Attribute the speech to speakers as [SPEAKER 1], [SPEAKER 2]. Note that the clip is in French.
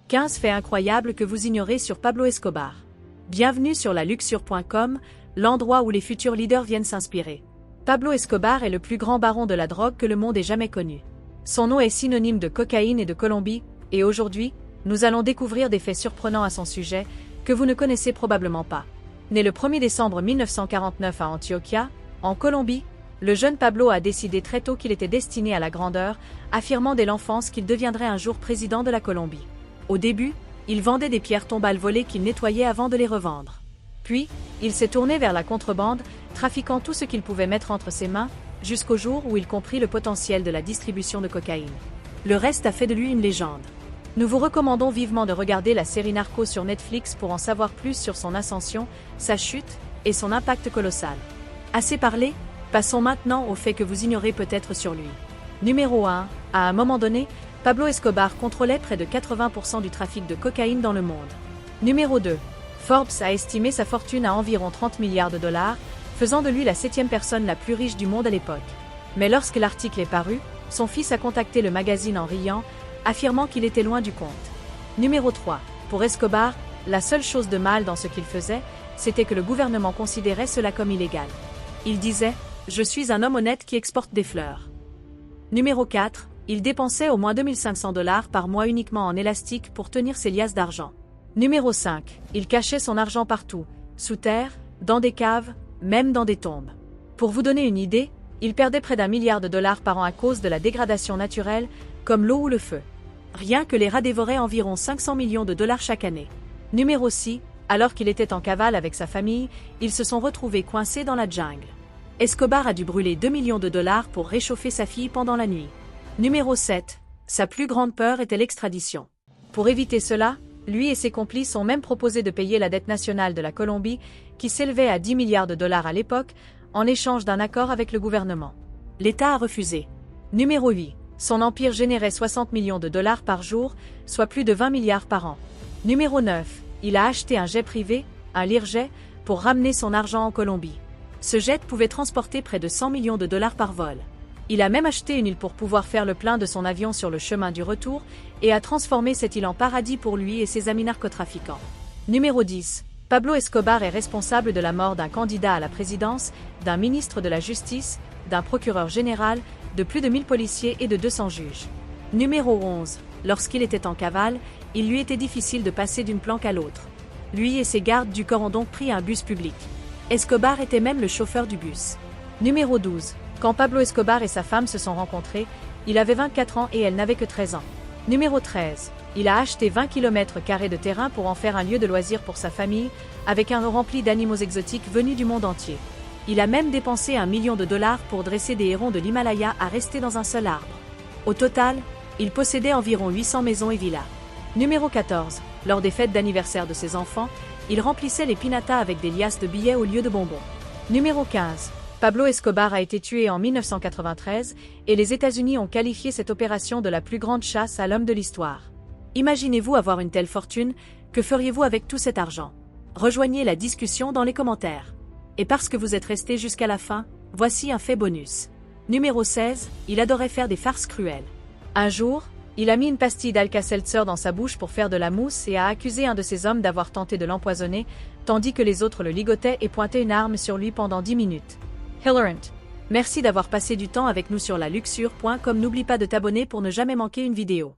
[SPEAKER 1] 15 faits incroyables que vous ignorez sur Pablo Escobar. Bienvenue sur la luxure.com, l'endroit où les futurs leaders viennent s'inspirer. Pablo Escobar est le plus grand baron de la drogue que le monde ait jamais connu. Son nom est synonyme de cocaïne et de Colombie, et aujourd'hui, nous allons découvrir des faits surprenants à son sujet, que vous ne connaissez probablement pas. Né le 1er décembre 1949 à Antioquia, en Colombie, le jeune Pablo a décidé très tôt qu'il était destiné à la grandeur, affirmant dès l'enfance qu'il deviendrait un jour président de la Colombie. Au début, il vendait des pierres tombales volées qu'il nettoyait avant de les revendre. Puis, il s'est tourné vers la contrebande, trafiquant tout ce qu'il pouvait mettre entre ses mains, jusqu'au jour où il comprit le potentiel de la distribution de cocaïne. Le reste a fait de lui une légende. Nous vous recommandons vivement de regarder la série Narcos sur Netflix pour en savoir plus sur son ascension, sa chute et son impact colossal. Assez parlé, passons maintenant aux faits que vous ignorez peut-être sur lui. Numéro 1. À un moment donné, Pablo Escobar contrôlait près de 80% du trafic de cocaïne dans le monde. Numéro 2. Forbes a estimé sa fortune à environ 30 milliards de dollars, faisant de lui la 7e personne la plus riche du monde à l'époque. Mais lorsque l'article est paru, son fils a contacté le magazine en riant, affirmant qu'il était loin du compte. Numéro 3. Pour Escobar, la seule chose de mal dans ce qu'il faisait, c'était que le gouvernement considérait cela comme illégal. Il disait « Je suis un homme honnête qui exporte des fleurs ». Numéro 4. Il dépensait au moins 2500 $ par mois uniquement en élastique pour tenir ses liasses d'argent. Numéro 5. Il cachait son argent partout, sous terre, dans des caves, même dans des tombes. Pour vous donner une idée, il perdait près d'1 milliard de dollars par an à cause de la dégradation naturelle, comme l'eau ou le feu. Rien que les rats dévoraient environ 500 millions de dollars chaque année. Numéro 6. Alors qu'il était en cavale avec sa famille, ils se sont retrouvés coincés dans la jungle. Escobar a dû brûler 2 millions de dollars pour réchauffer sa fille pendant la nuit. Numéro 7. Sa plus grande peur était l'extradition. Pour éviter cela, lui et ses complices ont même proposé de payer la dette nationale de la Colombie, qui s'élevait à 10 milliards de dollars à l'époque, en échange d'un accord avec le gouvernement. L'État a refusé. Numéro 8. Son empire générait 60 millions de dollars par jour, soit plus de 20 milliards par an. Numéro 9. Il a acheté un jet privé, un Learjet, pour ramener son argent en Colombie. Ce jet pouvait transporter près de 100 millions de dollars par vol. Il a même acheté une île pour pouvoir faire le plein de son avion sur le chemin du retour et a transformé cette île en paradis pour lui et ses amis narcotrafiquants. Numéro 10. Pablo Escobar est responsable de la mort d'un candidat à la présidence, d'un ministre de la Justice, d'un procureur général, de plus de 1000 policiers et de 200 juges. Numéro 11. Lorsqu'il était en cavale, il lui était difficile de passer d'une planque à l'autre. Lui et ses gardes du corps ont donc pris un bus public. Escobar était même le chauffeur du bus. Numéro 12. Quand Pablo Escobar et sa femme se sont rencontrés, il avait 24 ans et elle n'avait que 13 ans. Numéro 13. Il a acheté 20 km² de terrain pour en faire un lieu de loisirs pour sa famille, avec un rempli d'animaux exotiques venus du monde entier. Il a même dépensé 1 million de dollars pour dresser des hérons de l'Himalaya à rester dans un seul arbre. Au total, il possédait environ 800 maisons et villas. Numéro 14. Lors des fêtes d'anniversaire de ses enfants, il remplissait les pinatas avec des liasses de billets au lieu de bonbons. Numéro 15. Pablo Escobar a été tué en 1993 et les États-Unis ont qualifié cette opération de la plus grande chasse à l'homme de l'histoire. Imaginez-vous avoir une telle fortune, que feriez-vous avec tout cet argent? Rejoignez la discussion dans les commentaires. Et parce que vous êtes resté jusqu'à la fin, voici un fait bonus. Numéro 16, il adorait faire des farces cruelles. Un jour, il a mis une pastille d'Alka-Seltzer dans sa bouche pour faire de la mousse et a accusé un de ses hommes d'avoir tenté de l'empoisonner, tandis que les autres le ligotaient et pointaient une arme sur lui pendant 10 minutes. Hilariant. Merci d'avoir passé du temps avec nous sur la luxure.com. N'oublie pas de t'abonner pour ne jamais manquer une vidéo.